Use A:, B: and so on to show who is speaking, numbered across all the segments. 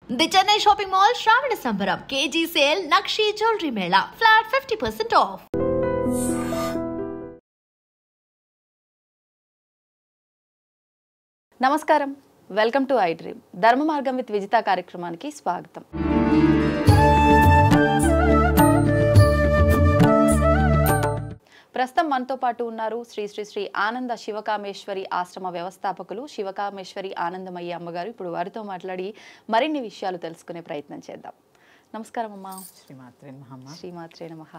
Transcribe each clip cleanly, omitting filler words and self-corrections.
A: The Chennai shopping mall శ్రావణ సంబరం KG sale nakshi jewellery Mela flat 50% of.
B: నమస్కారం, welcome to I dream. ధర్మ మార్గం with Vijitha కార్యక్రమానికి స్వాగతం. ప్రస్తుతం మనతో పాటు ఉన్నారు శ్రీ శ్రీ శ్రీ ఆనంద శివకామేశ్వరి ఆశ్రమ వ్యవస్థాపకులు శివకామేశ్వరి ఆనందమయ్య అమ్మగారు. ఇప్పుడు వారితో మాట్లాడి మరిన్ని విషయాలు తెలుసుకునే ప్రయత్నం చేద్దాం. నమస్కారం అమ్మా. శ్రీమాత్రే నమః.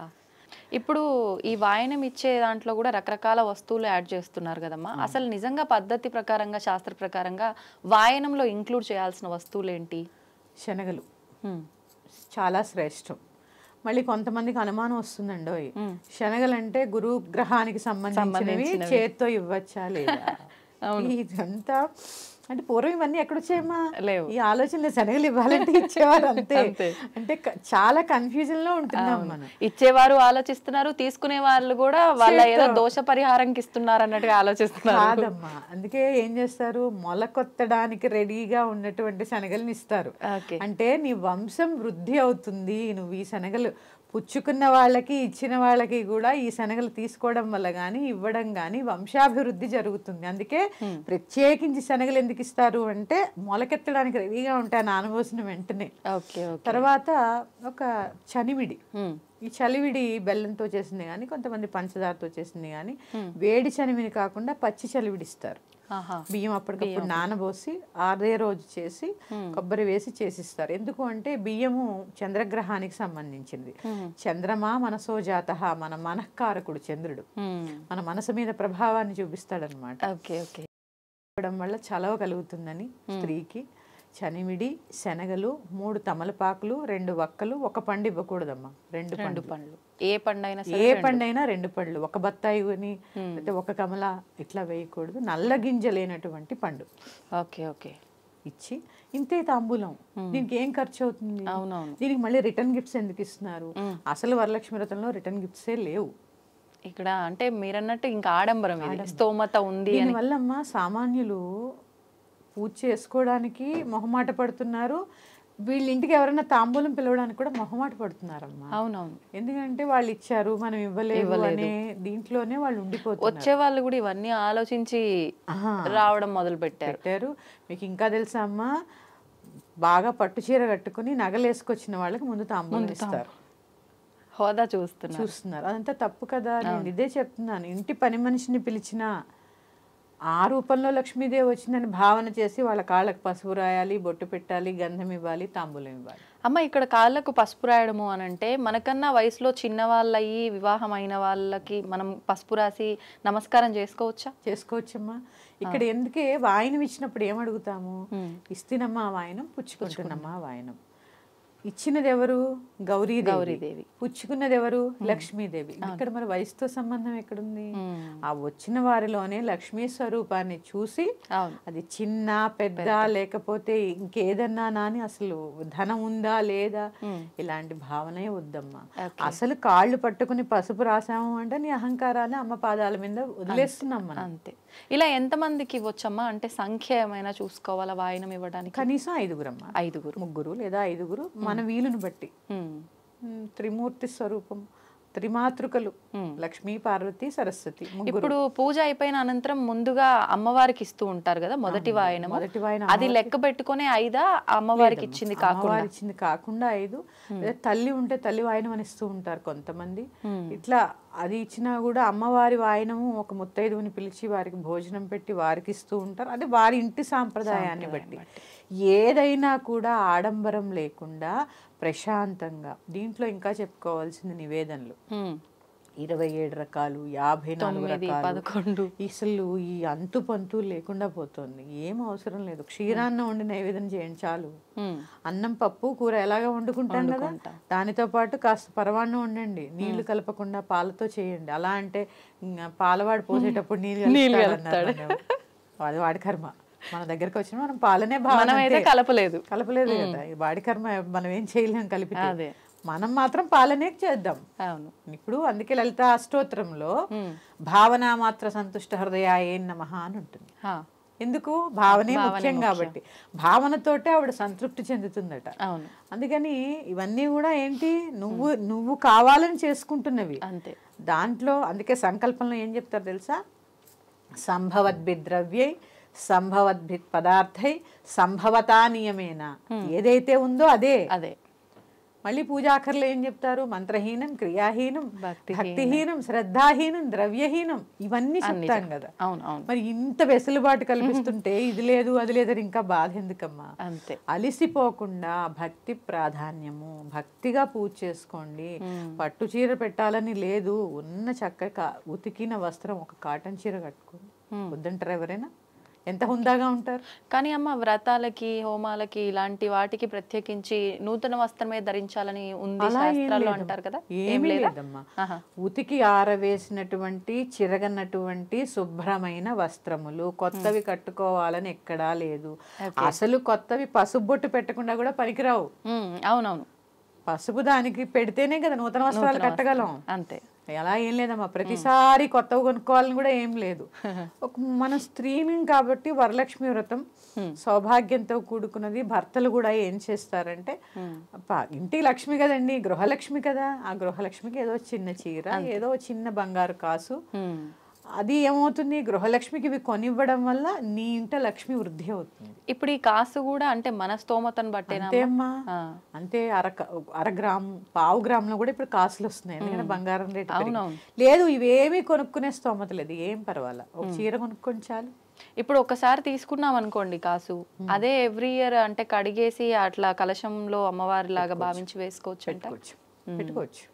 B: ఇప్పుడు ఈ వాయనం ఇచ్చే దాంట్లో కూడా రకరకాల వస్తువులు యాడ్ చేస్తున్నారు కదమ్మా. అసలు నిజంగా పద్ధతి ప్రకారంగా, శాస్త్ర ప్రకారంగా వాయనంలో ఇంక్లూడ్ చేయాల్సిన వస్తువులు ఏంటి?
C: శనగలు చాలా శ్రేష్టం. మళ్ళీ కొంతమందికి అనుమానం వస్తుందండి, శనగలంటే గురుగ్రహానికి సంబంధించినవి చేత్తో ఇవ్వచ్చా లేదా? ఇదంతా అంటే పూర్వం ఇవన్నీ ఎక్కడొచ్చాయమ్మా? లేవు. ఈ ఆలోచనలు శనగలు ఇవ్వాలంటే ఇచ్చేవారు అంతే. అంటే చాలా కన్ఫ్యూజన్ లో ఉంటున్నాం మనం.
B: ఇచ్చేవారు ఆలోచిస్తున్నారు, తీసుకునే వాళ్ళు కూడా వాళ్ళ ఏదో దోష పరిహారంకి ఇస్తున్నారు అన్నట్టుగా ఆలోచిస్తున్నారు.
C: కాదమ్మా, అందుకే ఏం చేస్తారు, మొలకొత్తడానికి రెడీగా ఉన్నటువంటి శనగల్ని ఇస్తారు. అంటే నీ వంశం వృద్ధి అవుతుంది, నువ్వు ఈ శనగలు పుచ్చుకున్న వాళ్ళకి ఇచ్చిన వాళ్ళకి కూడా ఈ శనగలు తీసుకోవడం వల్ల కానీ ఇవ్వడం కానీ వంశాభివృద్ధి జరుగుతుంది. అందుకే ప్రత్యేకించి శనగలు ఎందుకు ఇస్తారు అంటే మొలకెత్తడానికి రెడీగా ఉంటాయి నానబోసిన వెంటనే. తర్వాత ఒక చనిమిడి, ఈ చలివిడి బెల్లంతో చేసింది కానీ కొంతమంది పంచదారతో చేసింది కానీ వేడి చనివిని కాకుండా పచ్చి చలివిడి ఇస్తారు. బియ్యం అప్పటికప్పుడు నానబోసి అదే రోజు చేసి కొబ్బరి వేసి చేసిస్తారు. ఎందుకు అంటే బియ్యము చంద్రగ్రహానికి సంబంధించింది. చంద్రమా మనసో జాతః, మన మనఃకారకుడు చంద్రుడు, మన మనసు మీద ప్రభావాన్ని చూపిస్తాడనమాట. ఇవ్వడం వల్ల చలవ కలుగుతుందని స్త్రీకి చనిమిడి, శనగలు, 3 తమలపాకులు, 2 వక్కలు, 1 పండు ఇవ్వకూడదమ్మా. 2 పండ్లు.
B: ఏ పండైనా
C: 2 పళ్ళు, 1 బత్తాయి అని అంటే 1 కమల ఇట్లా వేయకూడదు. నల్ల గింజ లేనటువంటి పండు ఇచ్చి ఇంతే తాంబూలం. దీనికి ఏం ఖర్చు అవుతుంది? దీనికి మళ్ళీ రిటర్న్ గిఫ్ట్స్ ఎందుకు ఇస్తున్నారు? అసలు వరలక్ష్మి వ్రతంలో రిటర్న్ గిఫ్ట్సే లేవు
B: ఇక్కడ. అంటే మీరన్నట్టు ఇంకా ఆడంబరం, స్తోమత ఉంది.
C: దీనివల్లమ్మా సామాన్యులు పూజ చేసుకోవడానికి మొహమాట పడుతున్నారు. వీళ్ళ ఇంటికి ఎవరైనా తాంబూలం పిలవడానికి కూడా మొహమాట పడుతున్నారమ్మా.
B: అవునవును.
C: ఎందుకంటే వాళ్ళు ఇచ్చారు, మనం ఇవ్వలేదు అనే దీంట్లోనే వాళ్ళు ఉండిపోతారు.
B: వచ్చే వాళ్ళు కూడా ఇవన్నీ ఆలోచించి రావడం మొదలు పెట్టారు.
C: మీకు ఇంకా తెలుసా అమ్మా, బాగా పట్టు చీర కట్టుకుని నగలేసుకొచ్చిన వాళ్ళకి ముందు తాంబూలం ఇస్తారు.
B: హోదా చూస్తున్నారు.
C: అదంతా తప్పు కదా. నేను ఇదే చెప్తున్నాను. ఇంటి పని మనిషిని పిలిచినా ఆ రూపంలో లక్ష్మీదేవి వచ్చిందని భావన చేసి వాళ్ళ కాళ్ళకు పసుపు రాయాలి, బొట్టు పెట్టాలి, గంధం ఇవ్వాలి, తాంబూలం ఇవ్వాలి.
B: అమ్మ, ఇక్కడ కాళ్ళకు పసుపు రాయడము అని అంటే మనకన్నా వయసులో చిన్న వాళ్ళయి, వివాహం అయిన వాళ్ళకి మనం పసుపు రాసి నమస్కారం చేసుకోవచ్చమ్మా. ఇక్కడ ఎందుకే వాయనం ఇచ్చినప్పుడు ఏమడుగుతాము? ఇస్తినమ్మా వాయనం, పుచ్చుకుంటున్నమ్మా వాయనం. ఇచ్చినది ఎవరు? గౌరీదేవి. పుచ్చుకున్నది ఎవరు? లక్ష్మీదేవి. ఇక్కడ మరి వయసుతో సంబంధం ఎక్కడుంది? ఆ వచ్చిన వారిలోనే లక్ష్మీ స్వరూపాన్ని చూసి అది చిన్న పెద్ద లేకపోతే ఇంకేదన్నా నాని అసలు ధనం ఉందా లేదా ఇలాంటి భావనే వద్దమ్మా. అసలు కాళ్ళు పట్టుకుని పసుపు రాసాము అంటే నీ అహంకారాన్ని అమ్మ పాదాల మీద వదిలేస్తున్నాం మనం. అంతే. ఇలా ఎంతమందికి ఇవ్వచ్చమ్మా? అంటే సంఖ్య ఏమైనా చూసుకోవాలా వాయనం ఇవ్వడానికి?
C: కనీసం 5 అమ్మా. 3 లేదా 5 మన వీలును బట్టి. త్రిమూర్తి స్వరూపం, త్రిమాతృకలు లక్ష్మీ, పార్వతి, సరస్వతి.
B: ఇప్పుడు పూజ అయిపోయిన అనంతరం ముందుగా అమ్మవారికి ఇస్తూ ఉంటారు కదా మొదటి వాయనం. అది లెక్క పెట్టుకునే 5 అమ్మవారికి ఇచ్చింది
C: కాకుండా 5. తల్లి ఉంటే తల్లి వాయనం అని ఇస్తూ ఉంటారు కొంతమంది. ఇట్లా అది ఇచ్చినా కూడా అమ్మవారి వాయనము ఒక ముత్తైదువుని పిలిచి వారికి భోజనం పెట్టి వారికి ఇస్తూ ఉంటారు. అది వారి ఇంటి సాంప్రదాయాన్ని బట్టి. ఏదైనా కూడా ఆడంబరం లేకుండా ప్రశాంతంగా. దీంట్లో ఇంకా చెప్పుకోవాల్సింది నివేదనలు 27 రకాలు, 54 రకాలు. అసలు ఈ అంతు పంతు లేకుండా పోతుంది. ఏం అవసరం లేదు. క్షీరాన్నం వండి నైవేద్యం చేయండి చాలు. అన్నం, పప్పు, కూర ఎలాగా వండుకుంటాం కదా, దానితో పాటు కాస్త పరవాన్నం వండండి. నీళ్లు కలపకుండా పాలతో చేయండి. అలా అంటే పాలవాడు పోసేటప్పుడు నీళ్ళు కలుపుతాడు, అది వాడి కర్మ. మన దగ్గరకు వచ్చిన మనం పాలనే కలపలేదు కదా, వాడి కర్మ. మనం ఏం చేయలేం కలిపితే. మనం మాత్రం పాలనే చేద్దాం. ఇప్పుడు అందుకే లలితా అష్టోత్తరంలో భావన మాత్ర సంతుష్ట హృదయాయ నమః అని ఉంటుంది. ఎందుకు భావనే ముఖ్యం కాబట్టి భావనతోటే ఆవిడ సంతృప్తి చెందుతుందట. అందుకని ఇవన్నీ కూడా ఏంటి, నువ్వు కావాలని చేసుకుంటున్నవి అంతే. దాంట్లో అందుకే సంకల్పంలో ఏం చెప్తారు తెలుసా, సంభవద్భిద్రవ్యై సంభవద్భిత్ పదార్థై సంభవతా నియమేన, ఏదైతే ఉందో అదే అదే. మళ్ళీ పూజాకర్లు ఏం చెప్తారు, మంత్రహీనం, క్రియాహీనం, భక్తిహీనం, శ్రద్ధాహీనం, ద్రవ్యహీనం, ఇవన్నీ చెప్తాం కదా. మరి ఇంత వెసులుబాటు కల్పిస్తుంటే ఇది లేదు అది లేదని ఇంకా బాధ ఎందుకమ్మా? అంతే. అలిసిపోకుండా భక్తి ప్రాధాన్యము, భక్తిగా పూజ చేసుకోండి. పట్టు చీర పెట్టాలని లేదు, ఉన్న చక్కగా ఉతికిన వస్త్రం ఒక కాటన్ చీర కట్టుకోండి. వద్దంటారు ఎవరైనా? ఎంత హుందాగా ఉంటారు.
B: కానీ అమ్మ వ్రతాలకి హోమాలకి ఇలాంటి వాటికి ప్రత్యేకించి నూతన వస్త్రమే ధరించాలని ఉంది శాస్త్రాల్లో అంటారు కదా.
C: ఏమీ లేదమ్మా, ఉతికి ఆరవేసినటువంటి చిరగనటువంటి శుభ్రమైన వస్త్రములు కొత్తవి కట్టుకోవాలని ఎక్కడా లేదు. అసలు కొత్తవి పసుపు బొట్టు పెట్టకుండా కూడా పనికిరావు.
B: అవునవును,
C: పసుపు దానికి పెడితేనే కదా నూతన వస్త్రాలు కట్టగలం.
B: అంతే.
C: అలా ఏం లేదమ్మా, ప్రతిసారి కొత్తవి కొనుక్కోవాలని కూడా ఏం లేదు. మన స్త్రీని కాబట్టి వరలక్ష్మి వ్రతం సౌభాగ్యంతో కూడుకున్నది. భర్తలు కూడా ఏం చేస్తారంటే, ఇంటి లక్ష్మి కదండి, గృహలక్ష్మి కదా, ఆ గృహలక్ష్మికి ఏదో చిన్న చీర, ఏదో చిన్న బంగారు కాసు, అది ఏమవుతుంది, గృహలక్ష్మికి ఇవి కొనివ్వడం వల్ల నీ ఇంట లక్ష్మి వృద్ధి అవుతుంది.
B: ఇప్పుడు ఈ కాసు కూడా అంటే మన స్తోమతను బట్టేనా?
C: అంతేమ్మా, అంతే. అర గ్రాము పావు గ్రాములో కూడా ఇప్పుడు కాసులు వస్తున్నాయి, ఎందుకంటే బంగారం రేటు లేదు. ఇవేమీ కొనుక్కునే స్తోమత లేదు, ఏం పర్వాలా, ఒక చీర కొనుక్కొని చాలు.
B: ఇప్పుడు ఒకసారి తీసుకున్నాం అనుకోండి కాసు, అదే ఎవ్రీ ఇయర్ అంటే కడిగేసి అట్లా కలశంలో అమ్మవారి లాగా భావించి వేసుకోవచ్చు,
C: పెట్టుకోవచ్చు.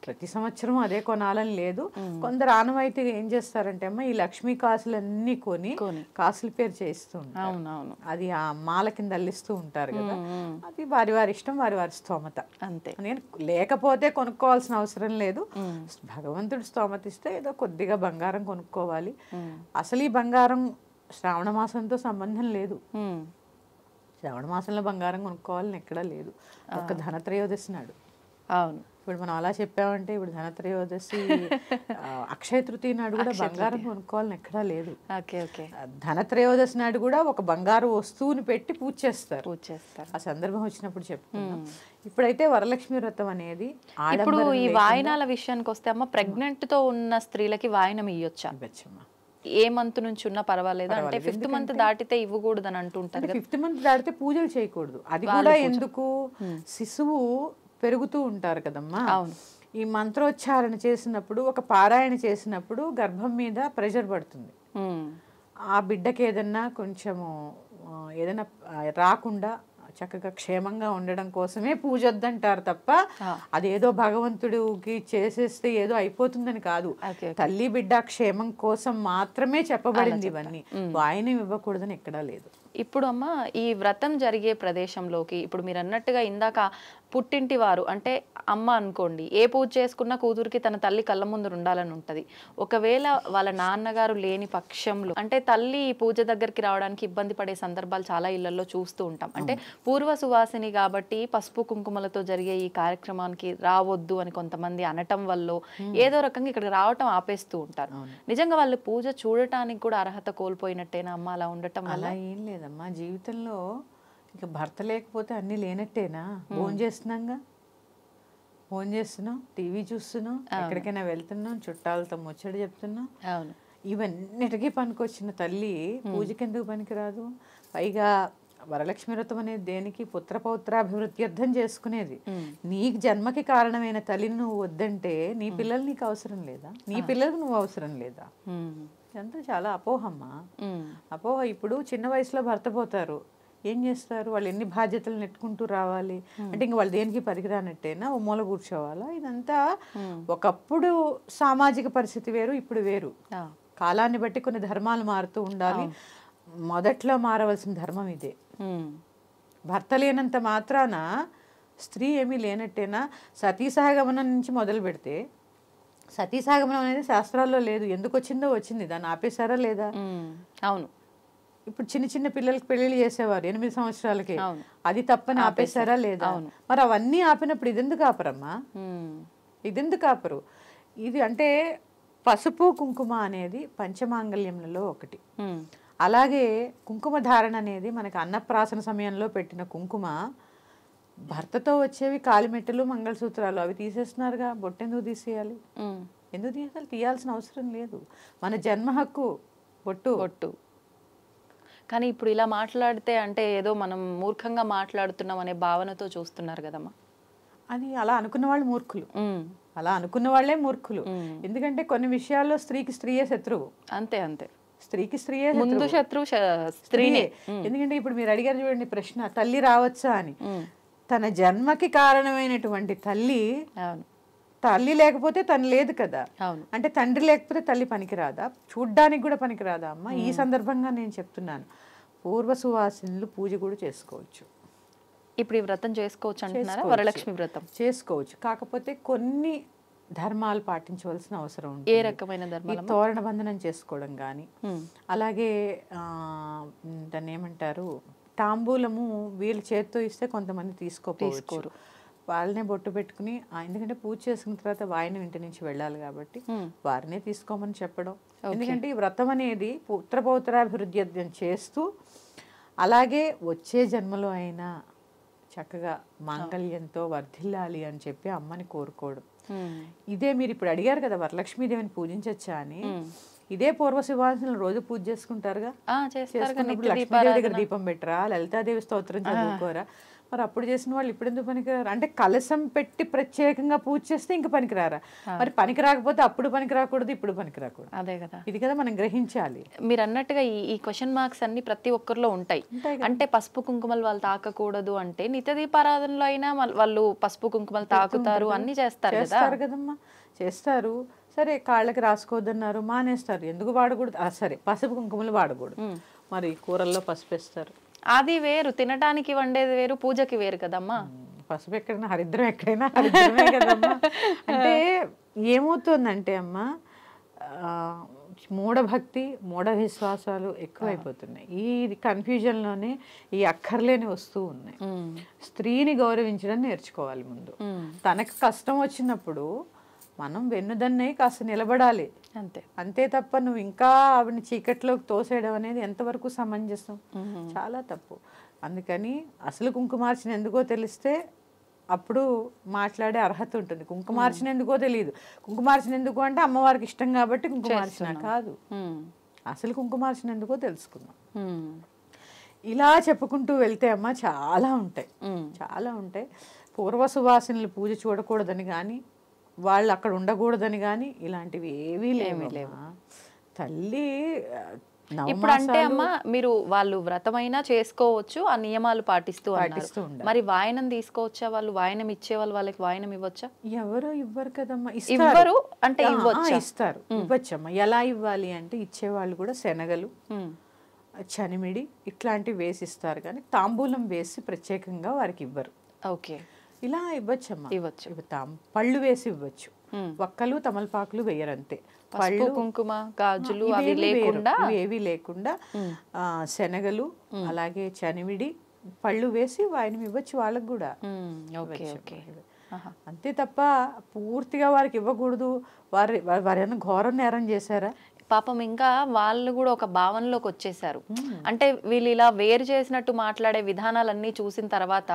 C: ప్రతి సంవత్సరం అదే కొనాలని లేదు. కొందరు ఆనవాయితీ ఏం చేస్తారంటే అమ్మ, ఈ లక్ష్మీ కాసులన్నీ కొని కాసుల పేరు చేస్తూ ఉంటారు. అది ఆ మాల కింద అల్లిస్తూ ఉంటారు కదా, అది వారి వారి ఇష్టం, వారి వారి స్తోమత అంతే. నేను లేకపోతే కొనుక్కోవాల్సిన అవసరం లేదు. భగవంతుడు స్తోమత ఇస్తే ఏదో కొద్దిగా బంగారం కొనుక్కోవాలి. అసలు ఈ బంగారం శ్రావణ మాసంతో సంబంధం లేదు. శ్రావణ మాసంలో బంగారం కొనుక్కోవాలని ఎక్కడా లేదు. ఒక ధనత్రయోదశి నాడు. అవును, ఇప్పుడు మనం అలా చెప్పామంటే ఇప్పుడు ధనత్రయోదశి అక్షయ తృతీయ నాడు కూడా బంగారం కొనుక్కోవాలని ఎక్కడా లేదు. ధనత్రయోదశి నాడు కూడా ఒక బంగారు వస్తువుని పెట్టి పూజ చేస్తారు. ఆ సందర్భం వచ్చినప్పుడు చెప్పుకున్నాం. ఇప్పుడైతే వరలక్ష్మి వ్రతం అనేది,
B: ఇప్పుడు ఈ వాయనాల విషయానికి వస్తే అమ్మ, ప్రెగ్నెంట్ తో ఉన్న స్త్రీలకి వాయనం ఇయ్యొచ్చా? ఏ మంత్ నుంచి ఉన్నా పర్వాలేదు, అంటే 5th మంత్ దాటితే ఇవ్వకూడదు అని అంటుంటారు.
C: 5th మంత్ దాటితే పూజలు చేయకూడదు. అది కూడా ఎందుకు, శిశువు పెరుగుతూ ఉంటారు కదమ్మా. ఈ మంత్రోచ్చారణ చేసినప్పుడు, ఒక పారాయణ చేసినప్పుడు గర్భం మీద ప్రెషర్ పడుతుంది. ఆ బిడ్డకి ఏదన్నా కొంచెము ఏదైనా రాకుండా చక్కగా క్షేమంగా ఉండడం కోసమే పూజ వద్దంటారు తప్ప, అదేదో భగవంతుడికి చేసేస్తే ఏదో అయిపోతుందని కాదు. తల్లి బిడ్డ క్షేమం కోసం మాత్రమే చెప్పబడింది ఇవన్నీ. వాయనం ఇవ్వకూడదని ఎక్కడా లేదు.
B: ఇప్పుడు అమ్మ, ఈ వ్రతం జరిగే ప్రదేశంలోకి ఇప్పుడు మీరు అన్నట్టుగా ఇందాక పుట్టింటి వారు అంటే అమ్మ అనుకోండి, ఏ పూజ చేసుకున్నా కూతురికి తన తల్లి కళ్ళ ముందు ఉండాలని ఉంటుంది. ఒకవేళ వాళ్ళ నాన్నగారు లేని పక్షంలో అంటే తల్లి ఈ పూజ దగ్గరికి రావడానికి ఇబ్బంది పడే సందర్భాలు చాలా ఇళ్లలో చూస్తూ ఉంటాం. అంటే పూర్వ సువాసిని కాబట్టి పసుపు కుంకుమలతో జరిగే ఈ కార్యక్రమానికి రావద్దు అని కొంతమంది అనటం వల్ల ఏదో రకంగా ఇక్కడికి రావటం ఆపేస్తూ ఉంటారు. నిజంగా వాళ్ళు పూజ చూడటానికి కూడా అర్హత కోల్పోయినట్టేనా అమ్మ అలా ఉండటం వల్ల?
C: ఏం లేదమ్మా, జీవితంలో ఇక భర్త లేకపోతే అన్ని లేనట్టేనా? ఫోన్ చేస్తున్నాంగా, ఫోన్ చేస్తున్నాం, టీవీ చూస్తున్నాం, ఎక్కడికైనా వెళ్తున్నాం, చుట్టాలతో ముచ్చట చెప్తున్నాం. ఇవన్నిటికీ పనికొచ్చిన తల్లి పూజకి ఎందుకు పనికిరాదు? పైగా వరలక్ష్మి వ్రతం అనేది దేనికి? పుత్ర పౌత్రాభివృద్ధ్యర్థం చేసుకునేది. నీకు జన్మకి కారణమైన తల్లిని నువ్వు వద్దంటే నీ పిల్లలు నీకు అవసరం లేదా? నీ పిల్లలకు నువ్వు అవసరం లేదా? ఇదంతా చాలా అపోహమ్మా, అపోహ. ఇప్పుడు చిన్న వయసులో భర్త పోతారు, ఏం చేస్తారు వాళ్ళు? ఎన్ని బాధ్యతలు నెట్టుకుంటూ రావాలి అంటే ఇంక వాళ్ళు దేనికి పనికిరానట్టేనా? ఓ మూల కూర్చోవాలా? ఇదంతా ఒకప్పుడు సామాజిక పరిస్థితి వేరు, ఇప్పుడు వేరు. కాలాన్ని బట్టి కొన్ని ధర్మాలు మారుతూ ఉండాలి. మొదట్లో మారవలసిన ధర్మం ఇదే. భర్త లేనంత మాత్రాన స్త్రీ ఏమీ లేనట్టేనా? సతీ సహగమనం నుంచి మొదలు పెడితే, సతీ సహగమనం అనేది శాస్త్రాల్లో లేదు. ఎందుకు వచ్చిందో వచ్చింది, దాన్ని ఆపేశారా లేదా?
B: అవును.
C: ఇప్పుడు చిన్న చిన్న పిల్లలకి పెళ్లిళ్ళు చేసేవారు 8 సంవత్సరాలకి, అది తప్పని ఆపేశారా లేదా? మరి అవన్నీ ఆపినప్పుడు ఇదెందుకు ఆపరమ్మా? ఇదెందుకు ఆపరు? ఇది అంటే పసుపు కుంకుమ అనేది పంచమాంగళ్యములలో ఒకటి. అలాగే కుంకుమ ధారణ అనేది మనకి అన్నప్రాసన సమయంలో పెట్టిన కుంకుమ భర్తతో వచ్చేవి కాలిమెట్టలు మంగళసూత్రాలు అవి తీసేస్తున్నారుగా, బొట్టెందుకు తీసేయాలి? ఎందుకు తీయాలి? తీయాల్సిన అవసరం లేదు. మన జన్మ హక్కు బొట్టు.
B: కానీ ఇప్పుడు ఇలా మాట్లాడితే అంటే ఏదో మనం మూర్ఖంగా మాట్లాడుతున్నాం అనే భావనతో చూస్తున్నారు కదమ్మా.
C: అది అలా అనుకున్న వాళ్ళు మూర్ఖులు, అలా అనుకున్న వాళ్ళే మూర్ఖులు. ఎందుకంటే కొన్ని విషయాల్లో స్త్రీకి స్త్రీయే శత్రువు.
B: అంతే
C: స్త్రీకి స్త్రీయే
B: ముందు శత్రువు స్త్రీనే.
C: ఎందుకంటే ఇప్పుడు మీరు అడిగారు చూడండి ప్రశ్న, తల్లి రావచ్చా అని. తన జన్మకి కారణమైనటువంటి తల్లి లేకపోతే తను లేదు కదా. అంటే తండ్రి లేకపోతే తల్లి పనికిరాదా? చూడ్డానికి కూడా పనికిరాదా అమ్మ? ఈ సందర్భంగా నేను చెప్తున్నాను, పూర్వ సువాసినులు పూజ కూడా చేసుకోవచ్చు.
B: ఇప్పుడు ఈ వ్రతం చేసుకోవచ్చు అంటున్నారా? వరలక్ష్మి వ్రతం
C: చేసుకోవచ్చు, కాకపోతే కొన్ని ధర్మాలు పాటించవలసిన అవసరం ఉంది.
B: ఏ రకమైన ధర్మాలు?
C: తోరణ బంధనం చేసుకోవడం కానీ, అలాగే దాన్ని ఏమంటారు, తాంబూలము వీళ్ళు చేత్తో ఇస్తే కొంతమంది తీసుకోరు, వాళ్ళనే బొట్టు పెట్టుకుని, ఎందుకంటే పూజ చేసుకున్న తర్వాత వాయనం ఇంటి నుంచి వెళ్ళాలి కాబట్టి వారినే తీసుకోమని చెప్పడం. ఎందుకంటే ఈ వ్రతం అనేది పుత్రపౌత్రాభివృద్ధి చేస్తూ, అలాగే వచ్చే జన్మలో అయినా చక్కగా మాంగళ్యంతో వర్ధిల్లాలి అని చెప్పి అమ్మని కోరుకోవడం. ఇదే మీరు ఇప్పుడు అడిగారు కదా వరలక్ష్మీదేవిని పూజించచ్చా అని, ఇదే పూర్వ శివాసనులు రోజు పూజ చేసుకుంటారుగా. లక్ష్మీదేవి దగ్గర దీపం పెట్టరా, లలితాదేవి స్తోత్రం చదువుకోరా, మరి అప్పుడు చేసిన వాళ్ళు ఇప్పుడు ఎందుకు పనికిరారు? అంటే కలశం పెట్టి ప్రత్యేకంగా పూజ చేస్తే ఇంకా పనికిరారా? మరి పనికి రాకపోతే అప్పుడు పనికి రాకూడదు, ఇప్పుడు పనికి రాకూడదు.
B: అదే కదా,
C: ఇది కదా మనం గ్రహించాలి.
B: మీరు అన్నట్టుగా ఈ క్వశ్చన్ మార్క్స్ అన్ని ప్రతి ఒక్కరిలో ఉంటాయి. అంటే పసుపు కుంకుమలు వాళ్ళు తాకకూడదు అంటే నిత్య దీపారాధనలో అయినా వాళ్ళు పసుపు కుంకుమలు తాకుతారు, అన్ని చేస్తారు
C: కదమ్మా. చేస్తారు, సరే కాళ్ళకి రాసుకోవద్దన్నారు, మానేస్తారు. ఎందుకు వాడకూడదు? సరే పసుపు కుంకుమలు వాడకూడదు, మరి కూరల్లో పసుపు వేస్తారు.
B: అది వేరు, తినడానికి వండేది వేరు, పూజకి వేరు కదమ్మా.
C: పసుపు ఎక్కడైనా హరిద్రం, ఎక్కడైనా హరిద్రమే కదమ్మా. అంటే ఏమవుతుందంటే అమ్మా, మూఢభక్తి మూఢ విశ్వాసాలు ఎక్కువైపోతున్నాయి. ఈ కన్ఫ్యూజన్లోనే ఈ అక్కర్లేని వస్తూ ఉన్నాయి. స్త్రీని గౌరవించడం నేర్చుకోవాలి ముందు. తనకు కష్టం వచ్చినప్పుడు మనం వెన్నుదన్నే కాస్త నిలబడాలి, అంతే తప్ప నువ్వు ఇంకా ఆవిడని చీకట్లోకి తోసేయడం అనేది ఎంతవరకు సమంజసం? చాలా తప్పు. అందుకని అసలు కుంకుమార్చన ఎందుకో తెలిస్తే అప్పుడు మాట్లాడే అర్హత ఉంటుంది. కుంకుమార్చన ఎందుకో తెలియదు, కుంకుమార్చన ఎందుకు అంటే అమ్మవారికి ఇష్టం కాబట్టి కుంకుమార్చన కాదు, అసలు కుంకుమార్చన ఎందుకో తెలుసుకుందాం. ఇలా చెప్పుకుంటూ వెళ్తే అమ్మ చాలా ఉంటాయి. పూర్వ సువాసినులు పూజ చూడకూడదని కానీ, వాళ్ళు అక్కడ ఉండకూడదని కానీ ఇలాంటివి ఏవీ లేవు. తల్లి
B: ఇప్పుడు అంటే అమ్మ మీరు వాళ్ళు వ్రతమైనా చేసుకోవచ్చు, ఆ నియమాలు పాటిస్తూ మరి వాయనం తీసుకోవచ్చా? వాళ్ళు వాయనం ఇచ్చేవాళ్ళు వాళ్ళకి వాయనం ఇవ్వచ్చా?
C: ఎవరు ఇవ్వరు కదమ్మా.
B: ఇవ్వరు అంటే
C: ఇవ్వచ్చమ్మా. ఎలా ఇవ్వాలి అంటే ఇచ్చేవాళ్ళు కూడా శనగలు, చనిమిడి ఇట్లాంటివి వేసిస్తారు, కానీ తాంబూలం వేసి ప్రత్యేకంగా వారికి ఇవ్వరు.
B: ఓకే,
C: ఇలా ఇవ్వచ్చమ్మా, పళ్ళు వేసి ఇవ్వచ్చు. వక్కలు తమలపాకులు వేయరంతే.
B: పళ్ళు, కుంకుమ, గాజులు
C: ఏవి లేకుండా శనగలు అలాగే చనివిడి పళ్ళు వేసి వాయినం ఇవ్వచ్చు వాళ్ళకు కూడా. అంతే తప్ప పూర్తిగా వారికి ఇవ్వకూడదు. వారు ఘోరం నేరం చేశారా?
B: పాపం ఇంకా వాళ్ళు కూడా ఒక భావనలోకి వచ్చేసారు. అంటే వీళ్ళు ఇలా వేరు చేసినట్టు మాట్లాడే విధానాలన్నీ చూసిన తర్వాత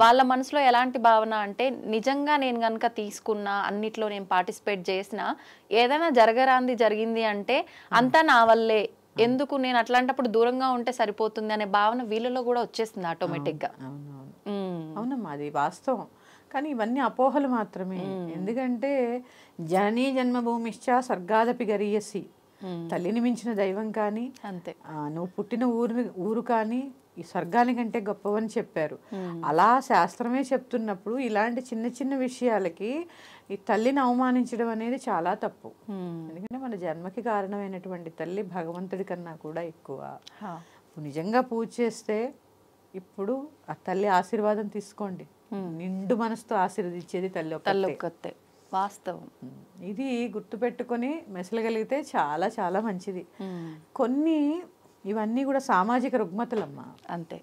B: వాళ్ళ మనసులో ఎలాంటి భావన అంటే, నిజంగా నేను కనుక తీసుకున్నా, అన్నిట్లో నేను పార్టిసిపేట్ చేసినా, ఏదైనా జరగరాంది జరిగింది అంటే అంతా నా వల్లే, ఎందుకు నేను అట్లాంటప్పుడు దూరంగా ఉంటే సరిపోతుంది అనే భావన వీళ్ళలో కూడా వచ్చేస్తుంది ఆటోమేటిక్ గా.
C: అవునమ్మా, అది వాస్తవం. కానీ ఇవన్నీ అపోహలు మాత్రమే. ఎందుకంటే జననీ జన్మభూమిశ్చ స్వర్గాదపి గరీయసి, తల్లిని మించిన దైవం కానీ,
B: అంతే
C: నువ్వు పుట్టిన ఊరు కానీ ఈ స్వర్గానికంటే గొప్పవని చెప్పారు. అలా శాస్త్రమే చెప్తున్నప్పుడు ఇలాంటి చిన్న చిన్న విషయాలకి ఈ తల్లిని అవమానించడం అనేది చాలా తప్పు. ఎందుకంటే మన జన్మకి కారణమైనటువంటి తల్లి భగవంతుడి కన్నా కూడా ఎక్కువ. నిజంగా పూజ చేస్తే ఇప్పుడు ఆ తల్లి ఆశీర్వాదం తీసుకోండి. నిండు మనసుతో ఆశీర్వదించేది తల్లి ఒక్కతే.
B: వాస్తవం.
C: ఇది గుర్తుపెట్టుకొని మెసలగలిగితే చాలా చాలా మంచిది. ఇవన్నీ కూడా సామాజిక రుగ్మతలమ్మా.
B: అంతే,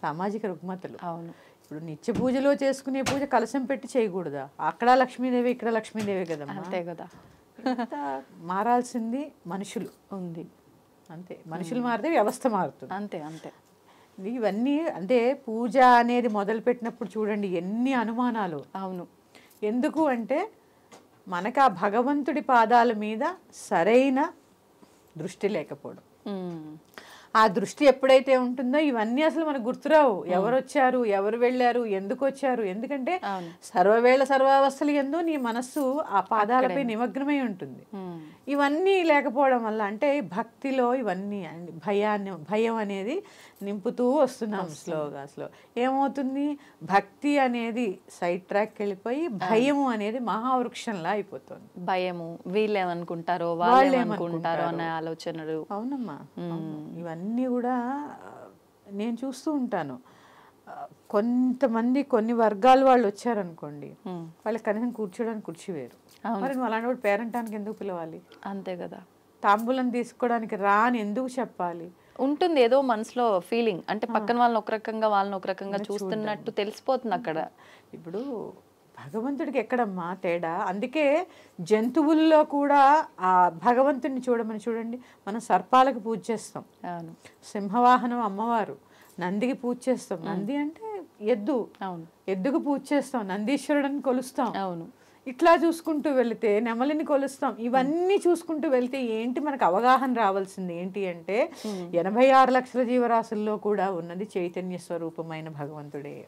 C: సామాజిక రుగ్మతలు.
B: అవును.
C: ఇప్పుడు నిత్య పూజలో చేసుకునే పూజ కలశం పెట్టి చేయకూడదా? అక్కడ లక్ష్మీదేవి, ఇక్కడ లక్ష్మీదేవి కదా.
B: అంతే కదా.
C: మారాల్సింది మనుషులు
B: ఉంది.
C: అంతే, మనుషులు మారితే వ్యవస్థ మారుతుంది.
B: అంతే అంతే.
C: ఇవన్నీ అంటే పూజ అనేది మొదలుపెట్టినప్పుడు చూడండి ఎన్ని అనుమానాలు.
B: అవును.
C: ఎందుకు అంటే మనకు ఆ భగవంతుడి పాదాల మీద సరైన దృష్టి లేకపోవడం. ఆ దృష్టి ఎప్పుడైతే ఉంటుందో ఇవన్నీ అసలు మనకు గుర్తురావు. ఎవరు వచ్చారు, ఎవరు వెళ్ళారు, ఎందుకు వచ్చారు. ఎందుకంటే సర్వవేళ సర్వావస్థలు ఎందు నీ మనస్సు ఆ పాదాలపై నిమగ్నమై ఉంటుంది. ఇవన్నీ లేకపోవడం వల్ల అంటే భక్తిలో ఇవన్నీ భయం అనేది నింపుతూ వస్తున్నాం స్లోగా. ఏమవుతుంది, భక్తి అనేది సైడ్ ట్రాక్ వెళ్ళిపోయి భయము అనేది మహావృక్షంలా అయిపోతుంది.
B: భయము, వీళ్ళేమనుకుంటారో వాళ్ళేమనుకుంటారో అనే ఆలోచనలు.
C: అవునమ్మా, ఇవన్నీ కూడా నేను చూస్తూ ఉంటాను. కొంతమంది కొన్ని వర్గాల వాళ్ళు వచ్చారనుకోండి, వాళ్ళకి కనీసం కూర్చోడానికి కుర్చీ వేరు. మరి నువ్వు అలాంటి వాడు పేరంటానికి ఎందుకు పిలవాలి?
B: అంతే కదా.
C: తాంబూలం తీసుకోవడానికి రా అని ఎందుకు చెప్పాలి?
B: ఉంటుంది ఏదో మనసులో ఫీలింగ్, అంటే పక్కన వాళ్ళని ఒక రకంగా వాళ్ళని ఒక రకంగా చూస్తున్నట్టు తెలిసిపోతుంది అక్కడ.
C: ఇప్పుడు భగవంతుడికి ఎక్కడమ్మా తేడా? అందుకే జంతువుల్లో కూడా ఆ భగవంతుడిని చూడండి. మనం సర్పాలకు పూజ చేస్తాం, సింహవాహనం అమ్మవారు, నందికి పూజ చేస్తాం. నంది అంటే ఎద్దు, ఎద్దుకు పూజ చేస్తాం, నందీశ్వరుడిని కొలుస్తాం. అవును, ఇట్లా చూసుకుంటూ వెళితే నెమలిని కొలుస్తాం. ఇవన్నీ చూసుకుంటూ వెళ్తే ఏంటి మనకు అవగాహన రావాల్సింది ఏంటి అంటే 86 లక్షల జీవరాశుల్లో కూడా ఉన్నది చైతన్య స్వరూపమైన భగవంతుడే,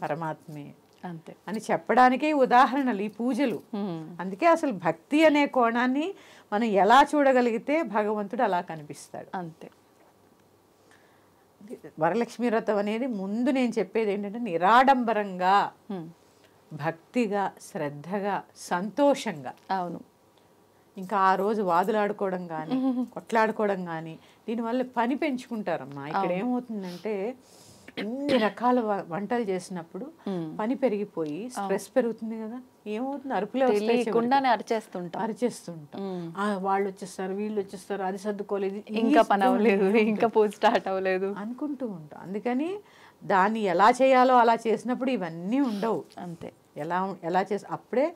C: పరమాత్మే
B: అంతే
C: అని చెప్పడానికే ఉదాహరణలు ఈ పూజలు. అందుకే అసలు భక్తి అనే కోణాన్ని మనం ఎలా చూడగలిగితే భగవంతుడు అలా కనిపిస్తాడు.
B: అంతే.
C: వరలక్ష్మి వ్రతం అనేది ముందు నేను చెప్పేది ఏంటంటే నిరాడంబరంగా, భక్తిగా, శ్రద్ధగా, సంతోషంగా.
B: అవును.
C: ఇంకా ఆ రోజు వాదులాడుకోవడం కానీ కొట్లాడుకోవడం కానీ దీనివల్ల పని పెంచుకుంటారమ్మా. ఇక్కడ ఏమవుతుందంటే ఎన్ని రకాల వంటలు చేసినప్పుడు పని పెరిగిపోయి స్ట్రెస్ పెరుగుతుంది కదా. ఏమవుతుంది, అరుపులే అరిచేస్తుంటాం. వాళ్ళు వచ్చేస్తారు, వీళ్ళు వచ్చేస్తారు, అది సర్దుకోలేదు,
B: ఇంకా పని అవ్వలేదు, ఇంకా పూజ స్టార్ట్ అవ్వలేదు అనుకుంటూ
C: ఉంటాం. అందుకని దాన్ని ఎలా చేయాలో అలా చేసినప్పుడు ఇవన్నీ ఉండవు.
B: అంతే.
C: ఎలా చేసి అప్పుడే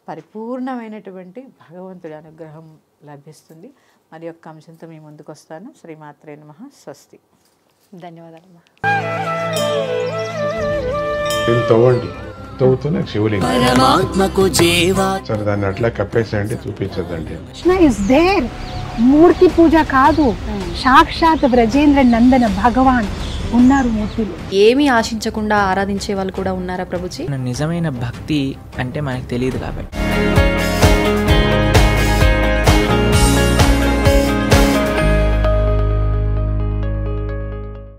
C: పరిపూర్ణమైనటువంటి భగవంతుడి అనుగ్రహం లభిస్తుంది. మరి యొక్క అంశంతో మీ ముందుకు వస్తాను. శ్రీమాత్రే నమః. స్వస్తి.
B: ధన్యవాదాలు.
D: తవ్వుతున్న శివలింగం సరే దాన్ని అట్లా కప్పేసేయండి, చూపించదండి.
E: Krishna is there. మూర్తి పూజ కాదు, సాక్షాత్ బ్రజేంద్ర నందన భగవాన్ ఉన్నారు మూర్తిలో.
B: ఏమీ ఆశించకుండా ఆరాధించే వాళ్ళు కూడా ఉన్నారా ప్రభుజీ?
F: నిజమైన భక్తి అంటే మనకు తెలియదు కాబట్టి